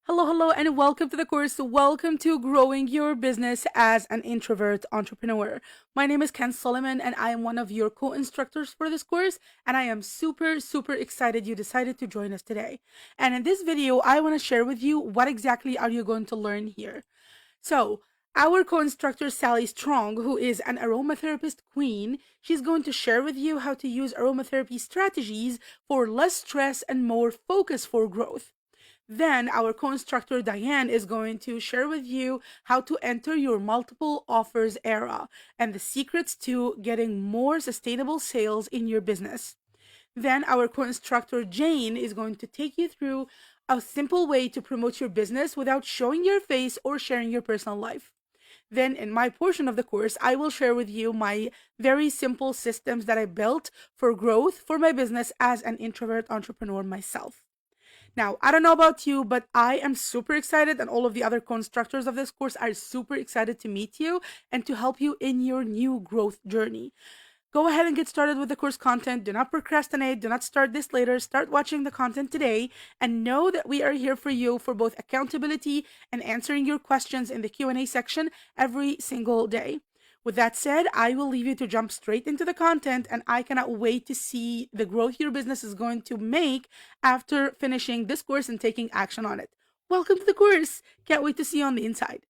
Hello, and welcome to the course. Welcome to Growing Your Business as an Introvert Entrepreneur. My name is Ken Solomon, and I am one of your co-instructors for this course, and I am super excited you decided to join us today. And in this video, I want to share with you what exactly are you going to learn here. So, our co-instructor Sally Strong, who is an aromatherapist queen, she's going to share with you how to use aromatherapy strategies for less stress and more focus for growth. Then our co-instructor Diane is going to share with you how to enter your multiple offers era and the secrets to getting more sustainable sales in your business. Then our co-instructor Jane is going to take you through a simple way to promote your business without showing your face or sharing your personal life. Then in my portion of the course, I will share with you my very simple systems that I built for growth for my business as an introvert entrepreneur myself. Now, I don't know about you, but I am super excited, and all of the other constructors of this course are super excited to meet you and to help you in your new growth journey. Go ahead and get started with the course content. Do not procrastinate. Do not start this later. Start watching the content today and know that we are here for you for both accountability and answering your questions in the Q&A section every single day. With that said, I will leave you to jump straight into the content, and I cannot wait to see the growth your business is going to make after finishing this course and taking action on it. Welcome to the course. Can't wait to see you on the inside.